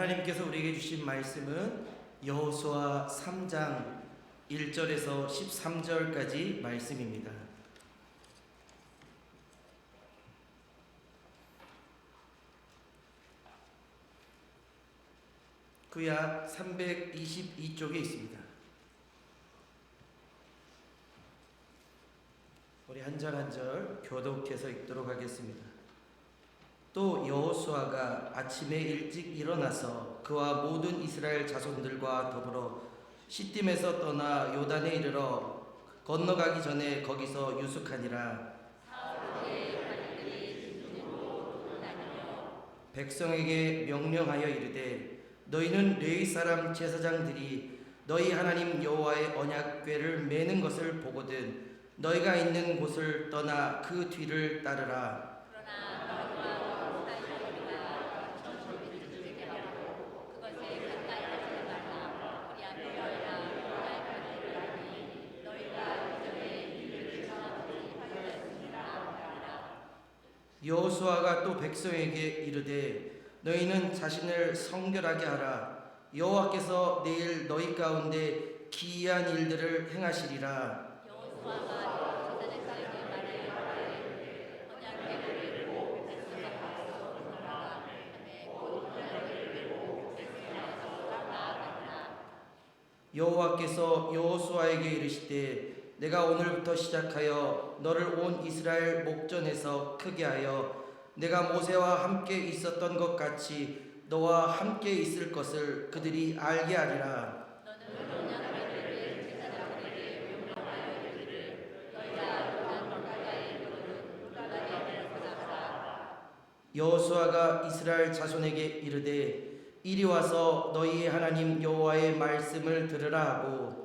하나님께서 우리에게 주신 말씀은 여호수아 3장 1절에서 13절까지 말씀입니다. 구약 322쪽에 있습니다. 우리 한 절 한 절 교독해서 읽도록 하겠습니다. 또 여호수아가 아침에 일찍 일어나서 그와 모든 이스라엘 자손들과 더불어 시딤에서 떠나 요단에 이르러 건너가기 전에 거기서 유숙하니라. 백성에게 명령하여 이르되 너희는 레위 사람 제사장들이 너희 하나님 여호와의 언약궤를 매는 것을 보거든 너희가 있는 곳을 떠나 그 뒤를 따르라. 여호수아가 또 백성에게 이르되 너희는 자신을 성결하게 하라. 여호와께서 내일 너희 가운데 기이한 일들을 행하시리라. 여호와께서 여호수아에게 이르시되 내가 오늘부터 시작하여 너를 온 이스라엘 목전에서 크게 하여 내가 모세와 함께 있었던 것 같이 너와 함께 있을 것을 그들이 알게 하리라. 여호수아가 이스라엘 자손에게 이르되 이리 와서 너희의 하나님 여호와의 말씀을 들으라 하고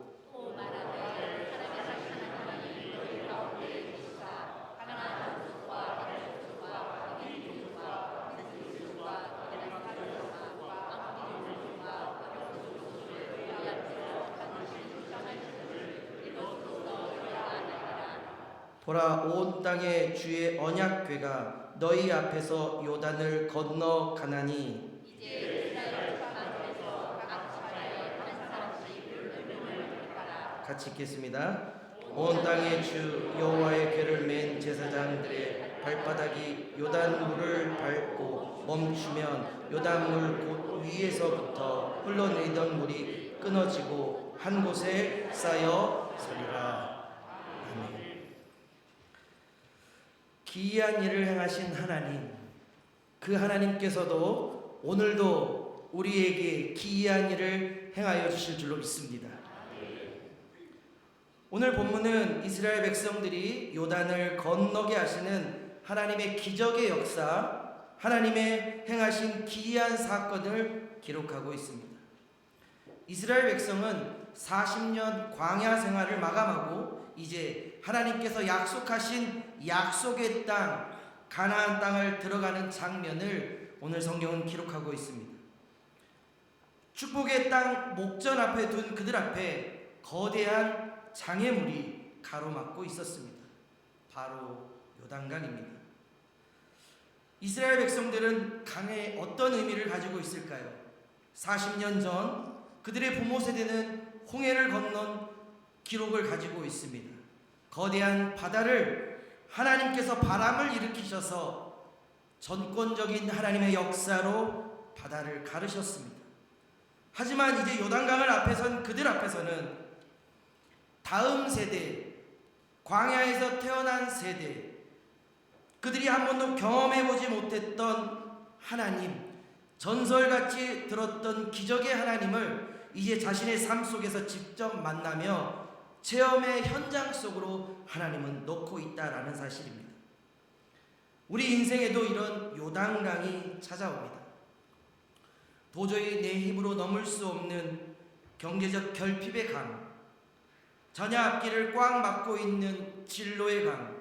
보라 온 땅에 주의 언약궤가 너희 앞에서 요단을 건너 가나니 같이 읽겠습니다. 온 땅에 주 여호와의 궤를 맨 제사장들의 발바닥이 요단 물을 밟고 멈추면 요단 물 곧 위에서부터 흘러내리던 물이 끊어지고 한 곳에 쌓여 서리라. 아멘. 기이한 일을 행하신 하나님, 그 하나님께서도 오늘도 우리에게 기이한 일을 행하여 주실 줄로 믿습니다. 오늘 본문은 이스라엘 백성들이 요단을 건너게 하시는 하나님의 기적의 역사, 하나님의 행하신 기이한 사건을 기록하고 있습니다. 이스라엘 백성은 40년 광야 생활을 마감하고 이제 하나님께서 약속하신 약속의 땅, 가나안 땅을 들어가는 장면을 오늘 성경은 기록하고 있습니다. 축복의 땅 목전 앞에 둔 그들 앞에 거대한 장애물이 가로막고 있었습니다. 바로 요단강입니다. 이스라엘 백성들은 강에 어떤 의미를 가지고 있을까요? 40년 전 그들의 부모 세대는 홍해를 건넌 기록을 가지고 있습니다. 거대한 바다를 하나님께서 바람을 일으키셔서 전권적인 하나님의 역사로 바다를 가르셨습니다. 하지만 이제 요단강을 앞에 선 그들 앞에서는 다음 세대, 광야에서 태어난 세대, 그들이 한 번도 경험해보지 못했던 하나님, 전설같이 들었던 기적의 하나님을 이제 자신의 삶 속에서 직접 만나며 체험의 현장 속으로 하나님은 놓고 있다라는 사실입니다. 우리 인생에도 이런 요단강이 찾아옵니다. 도저히 내 힘으로 넘을 수 없는 경제적 결핍의 강, 자녀 앞길을 꽉 막고 있는 진로의 강,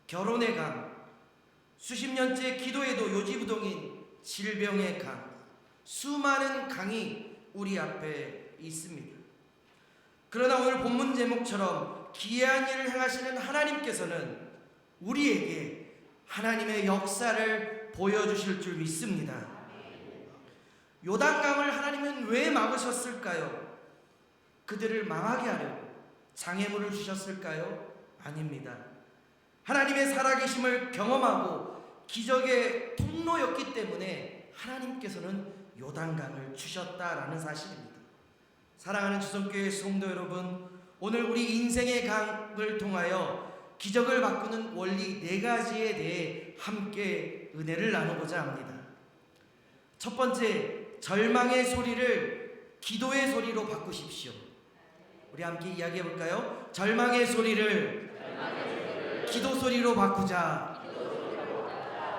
결혼의 강, 수십 년째 기도해도 요지부동인 질병의 강, 수많은 강이 우리 앞에 있습니다. 그러나 오늘 본문 제목처럼 기이한 일을 행하시는 하나님께서는 우리에게 하나님의 역사를 보여주실 줄 믿습니다. 요단강을 하나님은 왜 막으셨을까요? 그들을 망하게 하려고 장애물을 주셨을까요? 아닙니다. 하나님의 살아계심을 경험하고 기적의 통로였기 때문에 하나님께서는 요단강을 주셨다라는 사실입니다. 사랑하는 주성교회 성도 여러분, 오늘 우리 인생의 강을 통하여 기적을 바꾸는 원리 4가지에 대해 함께 은혜를 나누고자 합니다. 첫 번째, 절망의 소리를 기도의 소리로 바꾸십시오. 우리 함께 이야기해 볼까요? 절망의 소리를 기도 소리로 바꾸자.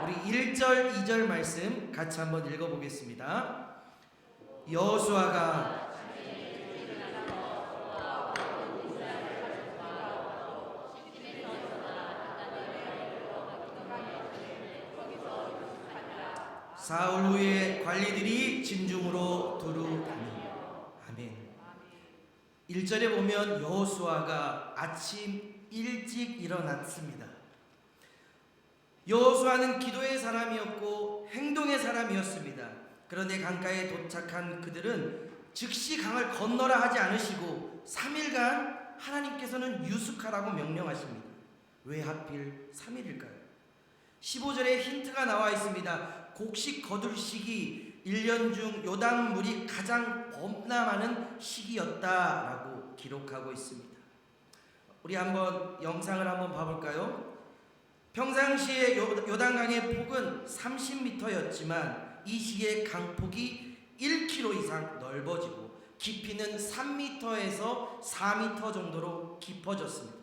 우리 1절, 2절 말씀 같이 한번 읽어보겠습니다. 여호수아가 사흘 후에 관리들이 진중으로 두루 다니며. 아멘. 1절에 보면 여호수아가 아침 일찍 일어났습니다. 여호수아는 기도의 사람이었고 행동의 사람이었습니다. 그런데 강가에 도착한 그들은 즉시 강을 건너라 하지 않으시고 3일간 하나님께서는 유숙하라고 명령하십니다. 왜 하필 3일일까요? 15절에 힌트가 나와 있습니다. 곡식 거둘 시기, 1년 중 요단물이 가장 범람하는 시기였다라고 기록하고 있습니다. 우리 한번 영상을 한번 봐볼까요? 평상시에 요단강의 폭은 30m였지만 이 시기에 강폭이 1km 이상 넓어지고 깊이는 3m에서 4m 정도로 깊어졌습니다.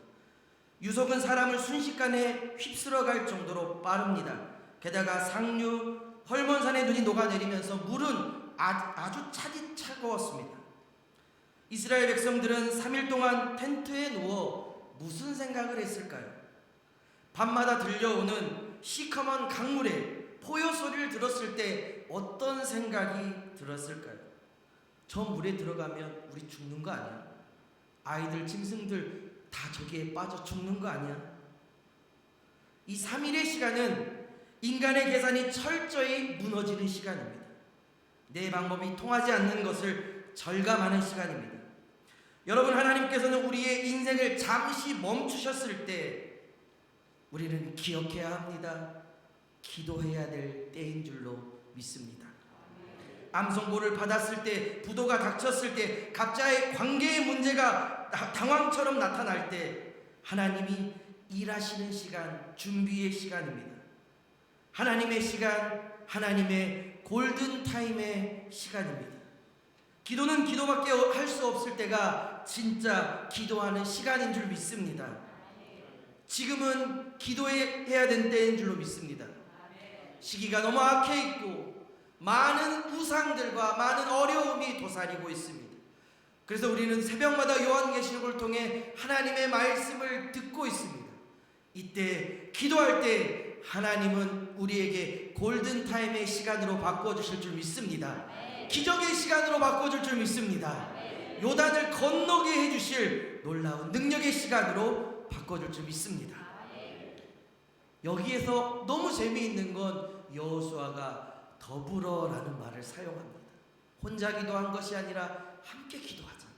유속은 사람을 순식간에 휩쓸어갈 정도로 빠릅니다. 게다가 상류 헐몬산의 눈이 녹아내리면서 물은 아주 차디차가웠습니다. 이스라엘 백성들은 3일 동안 텐트에 누워 무슨 생각을 했을까요? 밤마다 들려오는 시커먼 강물에 포효 소리를 들었을 때 어떤 생각이 들었을까요? 저 물에 들어가면 우리 죽는 거 아니야? 아이들, 짐승들 다 저기에 빠져 죽는 거 아니야? 이 3일의 시간은 인간의 계산이 철저히 무너지는 시간입니다. 내 방법이 통하지 않는 것을 절감하는 시간입니다. 여러분, 하나님께서는 우리의 인생을 잠시 멈추셨을 때 우리는 기억해야 합니다. 기도해야 될 때인 줄로 믿습니다. 암송보를 받았을 때, 부도가 닥쳤을 때, 각자의 관계의 문제가 당황처럼 나타날 때 하나님이 일하시는 시간, 준비의 시간입니다. 하나님의 시간, 하나님의 골든타임의 시간입니다. 기도는 기도밖에 할 수 없을 때가 진짜 기도하는 시간인 줄 믿습니다. 지금은 기도해야 된 때인 줄로 믿습니다. 시기가 너무 악해 있고 많은 우상들과 많은 어려움이 도사리고 있습니다. 그래서 우리는 새벽마다 요한계시록을 통해 하나님의 말씀을 듣고 있습니다. 이때 기도할 때 하나님은 우리에게 골든타임의 시간으로 바꿔주실 줄 믿습니다. 기적의 시간으로 바꿔줄 줄 믿습니다. 요단을 건너게 해주실 놀라운 능력의 시간으로 바꿔줄 줄 믿습니다. 여기에서 너무 재미있는 건 여호수아가 더불어라는 말을 사용합니다. 혼자 기도한 것이 아니라 함께 기도하자고.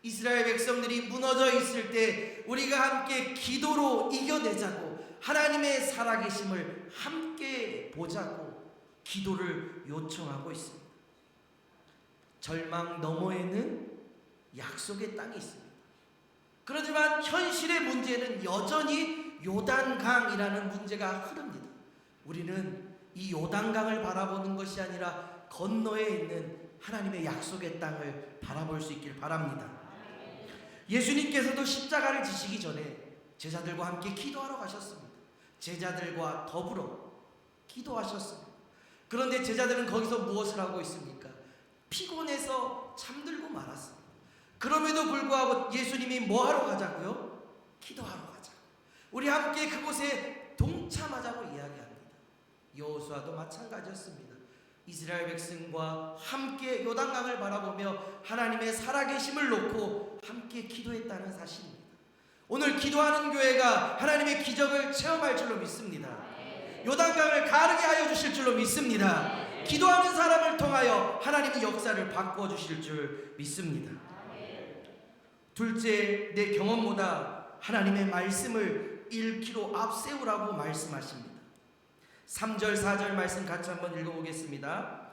이스라엘 백성들이 무너져 있을 때 우리가 함께 기도로 이겨내자고, 하나님의 살아계심을 함께 보자고 기도를 요청하고 있습니다. 절망 너머에는 약속의 땅이 있습니다. 그렇지만 현실의 문제는 여전히 요단강이라는 문제가 흐릅니다. 우리는 이 요단강을 바라보는 것이 아니라 건너에 있는 하나님의 약속의 땅을 바라볼 수 있길 바랍니다. 예수님께서도 십자가를 지시기 전에 제자들과 함께 기도하러 가셨습니다. 제자들과 더불어 기도하셨습니다. 그런데 제자들은 거기서 무엇을 하고 있습니까? 피곤해서 잠들고 말았습니다. 그럼에도 불구하고 예수님이 뭐하러 가자고요? 기도하러 가자. 우리 함께 그곳에 동참하자고 이야기합니다. 여호수아도 마찬가지였습니다. 이스라엘 백성과 함께 요단강을 바라보며 하나님의 살아계심을 놓고 함께 기도했다는 사실입니다. 오늘 기도하는 교회가 하나님의 기적을 체험할 줄로 믿습니다. 요단강을 가르게 하여 주실 줄로 믿습니다. 기도하는 사람을 통하여 통하여 하나님의 역사를 바꿔주실 줄 믿습니다. 둘째, 내 경험보다 하나님의 말씀을 1km 앞세우라고 말씀하십니다. 3절 4절 말씀 같이 한번 읽어보겠습니다.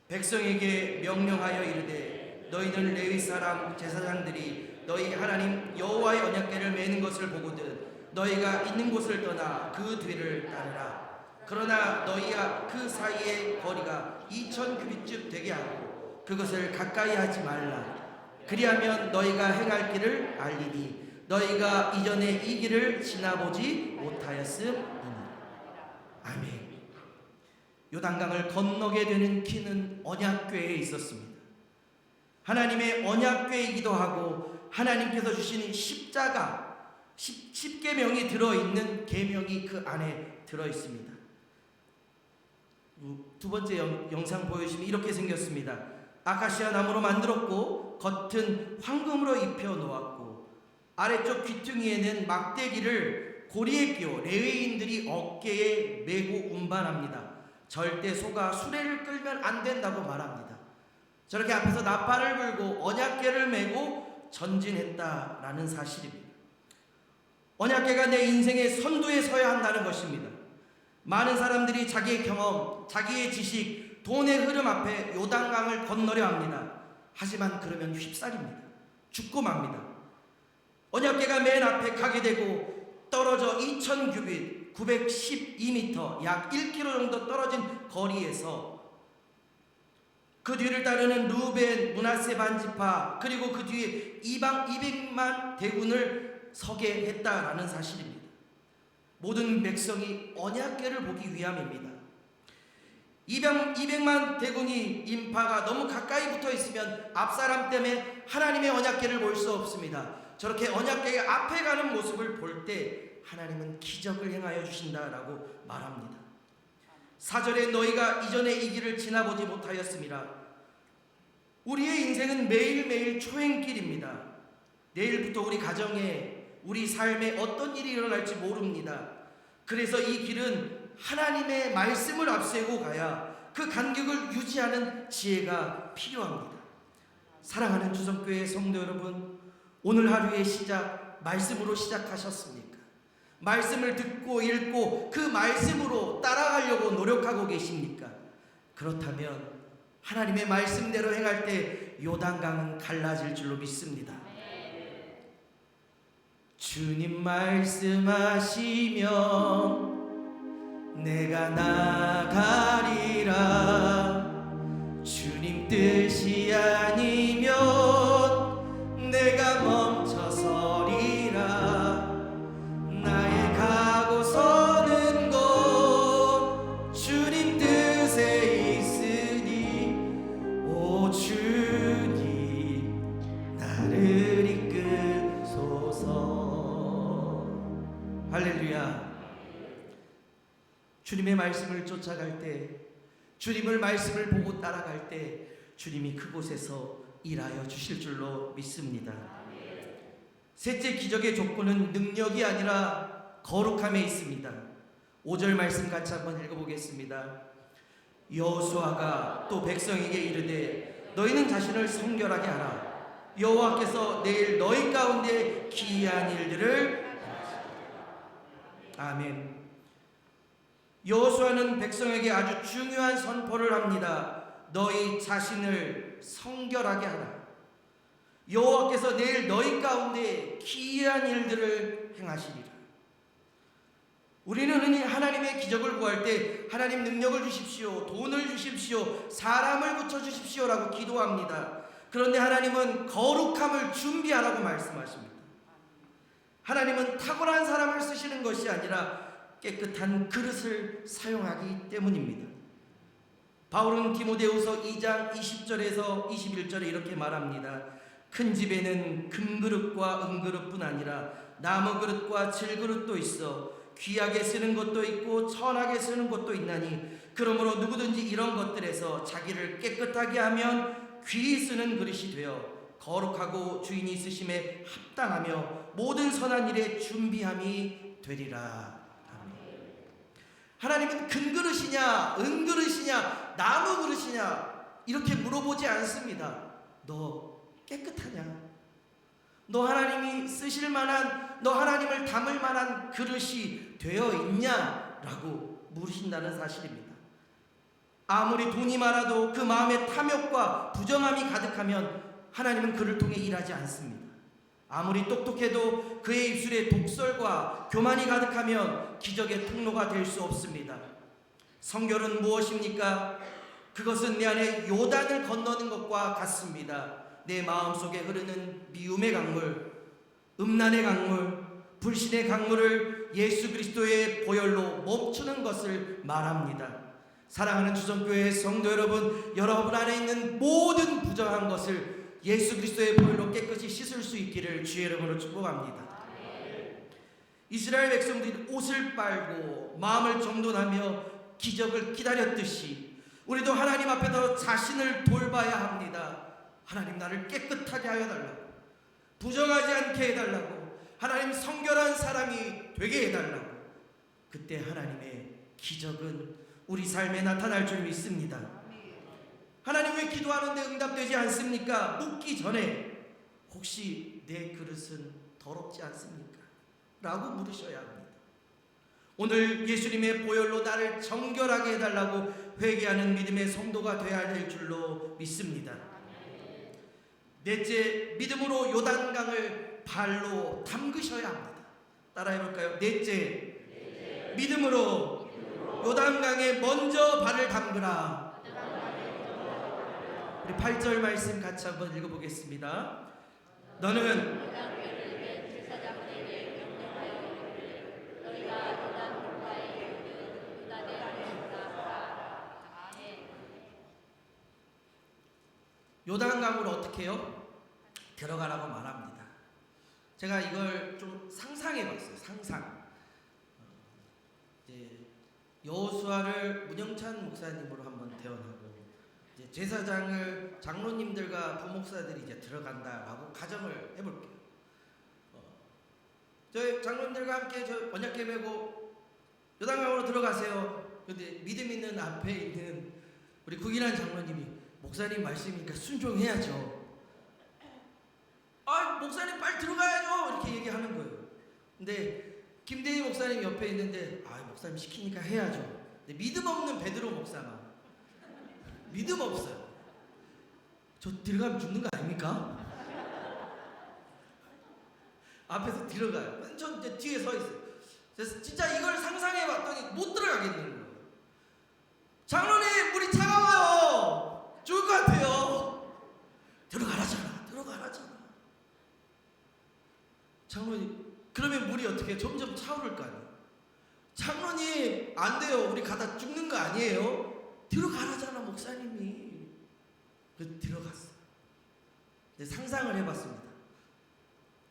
백성에게 명령하여 이르되 너희는 레위 사람 제사장들이 너희 하나님 여호와의 언약궤를 매는 것을 보거든 너희가 있는 곳을 떠나 그 뒤를 따르라. 그러나 너희야 그 사이의 거리가 2000규빗쯤 되게 하고 그것을 가까이 하지 말라. 그리하면 너희가 행할 길을 알리니 너희가 이전에 이 길을 지나보지 못하였음이니. 아멘. 요단강을 건너게 되는 길은 언약궤에 있었습니다. 하나님의 언약궤이기도 하고 하나님께서 주시는 십자가, 십계명이 들어있는 계명이 그 안에 들어있습니다. 두 번째 영상 보여주시면 이렇게 생겼습니다. 아카시아 나무로 만들었고 겉은 황금으로 입혀 놓았고 아래쪽 귀퉁이에는 막대기를 고리에 끼워 레위인들이 어깨에 메고 운반합니다. 절대 소가 수레를 끌면 안 된다고 말합니다. 저렇게 앞에서 나팔을 불고 언약궤를 메고 전진했다라는 사실입니다. 언약궤가 내 인생의 선두에 서야 한다는 것입니다. 많은 사람들이 자기의 경험, 자기의 지식, 돈의 흐름 앞에 요단강을 건너려 합니다. 하지만 그러면 휩싸립니다. 죽고 맙니다. 언약궤가 맨 앞에 가게 되고 떨어져 2000규빗 912m 약 1km 정도 떨어진 거리에서 그 뒤를 따르는 루벤, 므낫세 반지파 그리고 그 뒤에 이방 200만 대군을 서게 했다라는 사실입니다. 모든 백성이 언약궤를 보기 위함입니다. 200만 대군이 인파가 너무 가까이 붙어 있으면 앞사람 때문에 하나님의 언약궤를 볼 수 없습니다. 저렇게 언약궤가 앞에 가는 모습을 볼 때 하나님은 기적을 행하여 주신다라고 말합니다. 4절에 너희가 이전에 이 길을 지나보지 못하였음이라. 우리의 인생은 매일매일 초행길입니다. 내일부터 우리 가정에 우리 삶에 어떤 일이 일어날지 모릅니다. 그래서 이 길은 하나님의 말씀을 앞세우고 가야 그 간격을 유지하는 지혜가 필요합니다. 사랑하는 주성교회 성도 여러분, 오늘 하루의 시작 말씀으로 시작하셨습니까? 말씀을 듣고 읽고 그 말씀으로 따라가려고 노력하고 계십니까? 그렇다면 하나님의 말씀대로 행할 때 요단강은 갈라질 줄로 믿습니다. 주님 말씀하시면 내가 나가리라. 주님 뜻이 아니면 내가 멈춰서리라. 나의 가고 서는 곳 주님 뜻에 있으니 오 주님 나를 이끄소서. 할렐루야. 주님의 말씀을 쫓아갈 때, 주님의 말씀을 보고 따라갈 때 주님이 그곳에서 일하여 주실 줄로 믿습니다. 셋째 기적의 조건은 능력이 아니라 거룩함에 있습니다. 5절 말씀 같이 한번 읽어보겠습니다. 여호수아가 또 백성에게 이르되 너희는 자신을 성결하게 하라. 여호와께서 내일 너희 가운데 기이한 일들을 아멘. 여호수아는 백성에게 아주 중요한 선포를 합니다. 너희 자신을 성결하게 하라. 여호와께서 내일 너희 가운데 기이한 일들을 행하시리라. 우리는 흔히 하나님의 기적을 구할 때 하나님 능력을 주십시오, 돈을 주십시오, 사람을 붙여주십시오라고 기도합니다. 그런데 하나님은 거룩함을 준비하라고 말씀하십니다. 하나님은 탁월한 사람을 쓰시는 것이 아니라 깨끗한 그릇을 사용하기 때문입니다. 바울은 디모데후서 2장 20절에서 21절에 이렇게 말합니다. 큰 집에는 금그릇과 은그릇뿐 아니라 나무그릇과 질그릇도 있어 귀하게 쓰는 것도 있고 천하게 쓰는 것도 있나니 그러므로 누구든지 이런 것들에서 자기를 깨끗하게 하면 귀히 쓰는 그릇이 되어 거룩하고 주인이 쓰심에 합당하며 모든 선한 일에 준비함이 되리라. 하나님은 금그릇이냐 은그릇이냐 나무그릇이냐 이렇게 물어보지 않습니다. 너 깨끗하냐? 너 하나님이 쓰실 만한, 너 하나님을 담을 만한 그릇이 되어 있냐? 라고 물으신다는 사실입니다. 아무리 돈이 많아도 그 마음에 탐욕과 부정함이 가득하면 하나님은 그를 통해 일하지 않습니다. 아무리 똑똑해도 그의 입술에 독설과 교만이 가득하면 기적의 통로가 될 수 없습니다. 성결은 무엇입니까? 그것은 내 안에 요단을 건너는 것과 같습니다. 내 마음속에 흐르는 미움의 강물, 음란의 강물, 불신의 강물을 예수 그리스도의 보혈로 멈추는 것을 말합니다. 사랑하는 주정교회 성도 여러분, 여러분 안에 있는 모든 부정한 것을 예수 그리스도의 보혈로 깨끗이 씻을 수 있기를 주의 이름으로 축복합니다. 이스라엘 백성들이 옷을 빨고 마음을 정돈하며 기적을 기다렸듯이 우리도 하나님 앞에서 자신을 돌봐야 합니다. 하나님, 나를 깨끗하게 하여 달라고, 부정하지 않게 해달라고, 하나님 성결한 사람이 되게 해달라고. 그때 하나님의 기적은 우리 삶에 나타날 줄 믿습니다. 하나님, 왜 기도하는데 응답되지 않습니까? 묻기 전에 혹시 내 그릇은 더럽지 않습니까? 라고 물으셔야 합니다. 오늘 예수님의 보혈로 나를 정결하게 해달라고 회개하는 믿음의 성도가 되어야 될 줄로 믿습니다. 넷째, 믿음으로 요단강을 발로 담그셔야 합니다. 따라해볼까요? 넷째, 믿음으로 요단강에 먼저 발을 담그라. 우리 8절 말씀 같이 한번 읽어보겠습니다. 너는 요단강으로 어떻게 해요? 들어가라고 말합니다. 제가 이걸 좀 상상해봤어요. 상상. 이제 여호수아를 문영찬 목사님으로 한번 대언하고, 이제 제사장을 장로님들과 부목사들이 이제 들어간다라고 가정을 해볼게요. 저희 장로님들과 함께 저 언약궤 메고 요단강으로 들어가세요. 근데 믿음 있는 앞에 있는 우리 국인한 장로님이 목사님 말씀이니까 순종해야죠. 아, 목사님 빨리 들어가야죠. 이렇게 얘기하는 거예요. 근데 김대희 목사님 옆에 있는데, 아, 목사님 시키니까 해야죠. 근데 믿음 없는 베드로 목사만 믿음 없어요. 저 들어가면 죽는 거 아닙니까? 앞에서 들어가요. 전 이제 뒤에 서 있어요. 그래서 진짜 이걸 상상해 봤더니 못 들어가겠는 거예요. 장로님, 물이 차가워요. 죽을 것 같아요. 들어가라잖아. 들어가라잖아. 장로님, 그러면 물이 어떻게 점점 차오를 거 아니에요. 장로님, 안 돼요. 우리 가다 죽는 거 아니에요. 들어가라잖아, 목사님이. 그래서 들어갔어요. 근데 상상을 해봤습니다.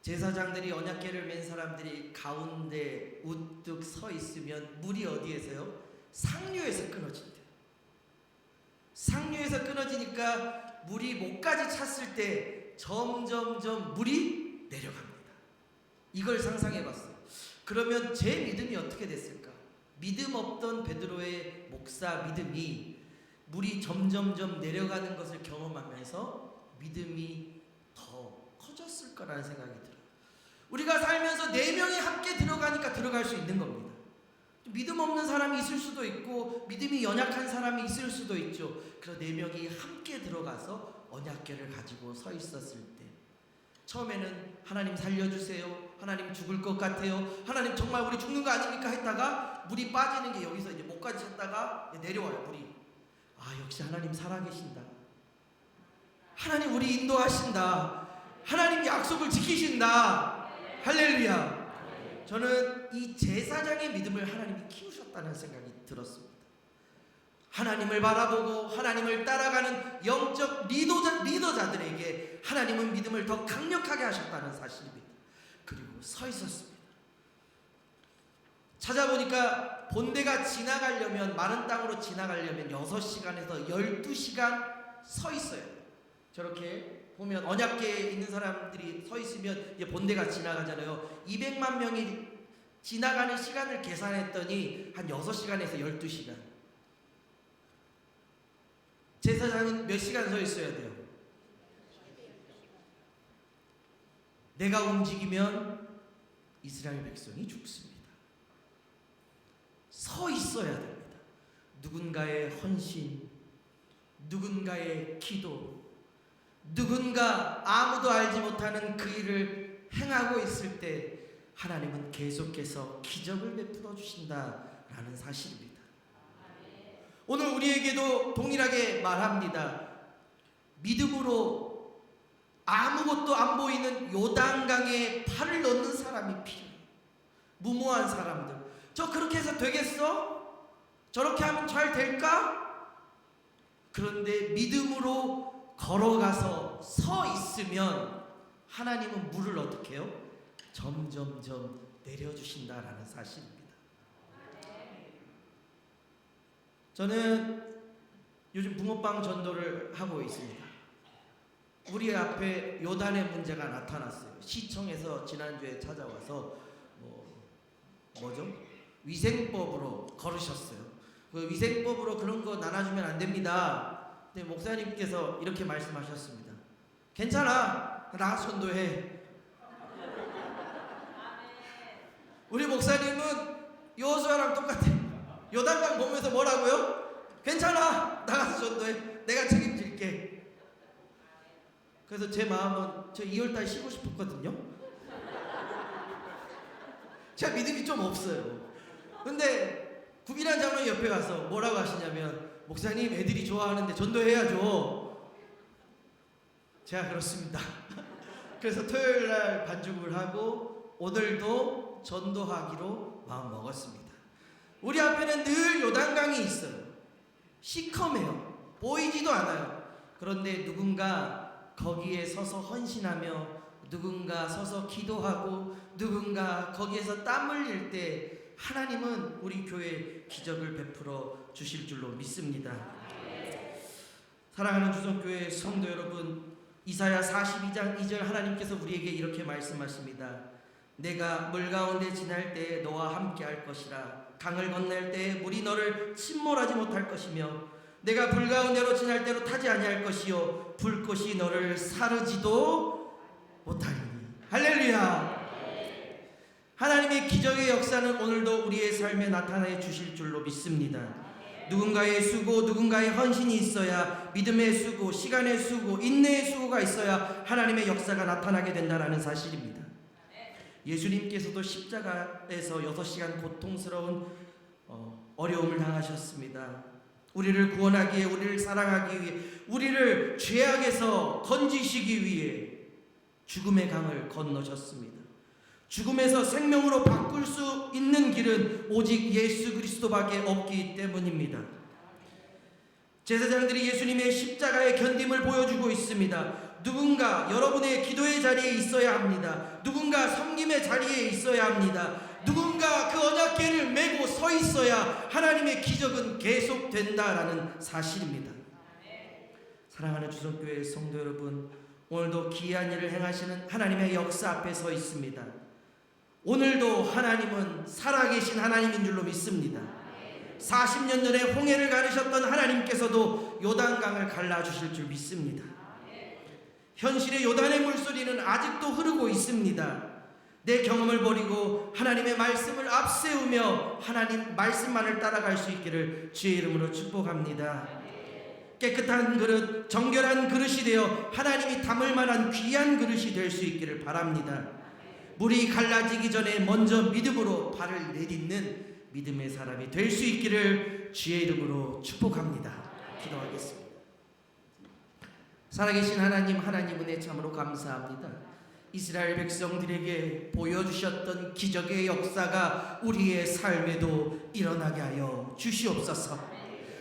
제사장들이 언약궤를 맨 사람들이 가운데 우뚝 서 있으면 물이 어디에서요? 상류에서 끊어진대요. 상류에서 끊어지니까 물이 목까지 찼을 때 점점점 물이 내려갑니다. 이걸 상상해봤어요. 그러면 제 믿음이 어떻게 됐을까? 믿음 없던 베드로의 목사 믿음이 물이 점점점 내려가는 것을 경험하면서 믿음이 더 커졌을 거라는 생각이 들어요. 우리가 살면서 4명이 함께 들어가니까 들어갈 수 있는 겁니다. 믿음 없는 사람이 있을 수도 있고 믿음이 연약한 사람이 있을 수도 있죠. 그래서 4명이 함께 들어가서 언약궤를 가지고 서 있었을 때 처음에는 하나님 살려주세요, 하나님 죽을 것 같아요, 하나님 정말 우리 죽는 거 아닙니까 했다가 물이 빠지는 게 여기서 이제 목까지 찼다가 내려와요. 물이. 아, 역시 하나님 살아계신다. 하나님 우리 인도하신다. 하나님 약속을 지키신다. 할렐루야. 저는 이 제사장의 믿음을 하나님이 키우셨다는 생각이 들었습니다. 하나님을 바라보고 하나님을 따라가는 영적 리더자들에게 하나님은 믿음을 더 강력하게 하셨다는 사실입니다. 그리고 서 있었습니다. 찾아보니까 본대가 지나가려면, 마른 땅으로 지나가려면 6시간에서 12시간 서 있어요. 저렇게 보면 언약궤에 있는 사람들이 서 있으면 이제 본대가 지나가잖아요. 200만 명이 지나가는 시간을 계산했더니 한 6시간에서 12시간. 제사장은 몇 시간 서 있어야 돼요? 내가 움직이면 이스라엘 백성이 죽습니다. 서 있어야 됩니다. 누군가의 헌신, 누군가의 기도, 누군가 아무도 알지 못하는 그 일을 행하고 있을 때 하나님은 계속해서 기적을 베풀어 주신다라는 사실입니다. 오늘 우리에게도 동일하게 말합니다. 믿음으로 아무것도 안 보이는 요단강에 발을 넣는 사람이 필요해요. 무모한 사람들. 저 그렇게 해서 되겠어? 저렇게 하면 잘 될까? 그런데 믿음으로 걸어가서 서 있으면 하나님은 물을 어떻게 해요? 점점점 내려주신다라는 사실입니다. 저는 요즘 붕어빵 전도를 하고 있습니다. 우리 앞에 요단의 문제가 나타났어요. 시청에서 지난주에 찾아와서 위생법으로 걸으셨어요. 그 위생법으로 그런 거 나눠주면 안 됩니다. 근데 목사님께서 이렇게 말씀하셨습니다. 괜찮아, 나 전도해. 우리 목사님은 여호수아랑 똑같아. 요단강 보면서 뭐라고요? 괜찮아, 나가서 전도해. 내가 책임질게. 그래서 제 마음은 저 2월달 쉬고 싶었거든요. 제가 믿음이 좀 없어요. 근데 국인한 장로님 옆에 가서 뭐라고 하시냐면, 목사님 애들이 좋아하는데 전도해야죠. 제가 그렇습니다. 그래서 토요일날 반죽을 하고 오늘도 전도하기로 마음먹었습니다. 우리 앞에는 늘 요단강이 있어요. 시커매요. 보이지도 않아요. 그런데 누군가 거기에 서서 헌신하며, 누군가 서서 기도하고, 누군가 거기에서 땀 흘릴 때 하나님은 우리 교회에 기적을 베풀어 주실 줄로 믿습니다. 사랑하는 주성교회 성도 여러분, 이사야 42장 2절 하나님께서 우리에게 이렇게 말씀하십니다. 내가 물 가운데 지날 때에 너와 함께 할 것이라. 강을 건널 때에 물이 너를 침몰하지 못할 것이며, 내가 불 가운데로 지날 때로 타지 아니할 것이요 불꽃이 너를 사르지도 못하리니. 할렐루야. 하나님의 기적의 역사는 오늘도 우리의 삶에 나타내 주실 줄로 믿습니다. 누군가의 수고, 누군가의 헌신이 있어야, 믿음의 수고, 시간의 수고, 인내의 수고가 있어야 하나님의 역사가 나타나게 된다는 사실입니다. 예수님께서도 십자가에서 6시간 고통스러운 어려움을 당하셨습니다. 우리를 구원하기 위해, 우리를 사랑하기 위해, 우리를 죄악에서 건지시기 위해 죽음의 강을 건너셨습니다. 죽음에서 생명으로 바꿀 수 있는 길은 오직 예수 그리스도밖에 없기 때문입니다. 제사장들이 예수님의 십자가의 견딤을 보여주고 있습니다. 누군가 여러분의 기도의 자리에 있어야 합니다. 누군가 섬김의 자리에 있어야 합니다. 누군가 그 언약궤를 메고 서 있어야 하나님의 기적은 계속된다라는 사실입니다. 사랑하는 주성교회 성도 여러분, 오늘도 기이한 일을 행하시는 하나님의 역사 앞에 서 있습니다. 오늘도 하나님은 살아계신 하나님인 줄로 믿습니다. 40년 전에 홍해를 가르셨던 하나님께서도 요단강을 갈라주실 줄 믿습니다. 현실의 요단의 물소리는 아직도 흐르고 있습니다. 내 경험을 버리고 하나님의 말씀을 앞세우며 하나님 말씀만을 따라갈 수 있기를 주의 이름으로 축복합니다. 깨끗한 그릇, 정결한 그릇이 되어 하나님이 담을 만한 귀한 그릇이 될 수 있기를 바랍니다. 물이 갈라지기 전에 먼저 믿음으로 발을 내딛는 믿음의 사람이 될 수 있기를 주의 이름으로 축복합니다. 기도하겠습니다. 살아계신 하나님, 하나님 은혜 참으로 감사합니다. 이스라엘 백성들에게 보여주셨던 기적의 역사가 우리의 삶에도 일어나게 하여 주시옵소서.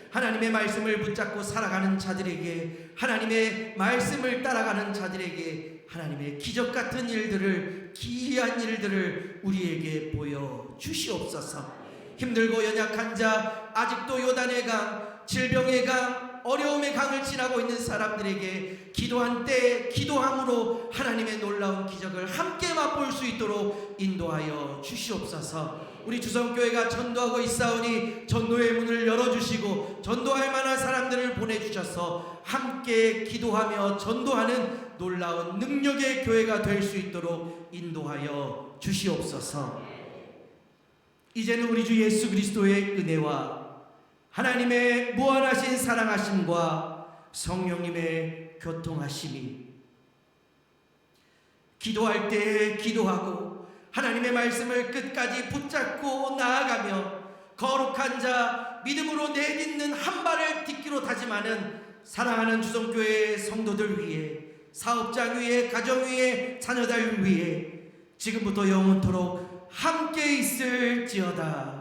하나님의 말씀을 붙잡고 살아가는 자들에게, 하나님의 말씀을 따라가는 자들에게 하나님의 기적 같은 일들을, 기이한 일들을 우리에게 보여 주시옵소서. 힘들고 연약한 자, 아직도 요단의 강, 질병의 강, 어려움의 강을 지나고 있는 사람들에게 기도한 때 기도함으로 하나님의 놀라운 기적을 함께 맛볼 수 있도록 인도하여 주시옵소서. 우리 주성교회가 전도하고 있사오니 전도의 문을 열어주시고 전도할 만한 사람들을 보내주셔서 함께 기도하며 전도하는 놀라운 능력의 교회가 될 수 있도록 인도하여 주시옵소서. 이제는 우리 주 예수 그리스도의 은혜와 하나님의 무한하신 사랑하심과 성령님의 교통하심이 기도할 때 기도하고 하나님의 말씀을 끝까지 붙잡고 나아가며 거룩한 자 믿음으로 내딛는 한 발을 딛기로 다짐하는 사랑하는 주성교회 성도들 위해 사업장 위에 가정 위에 자녀들 위해 지금부터 영원토록 함께 있을지어다.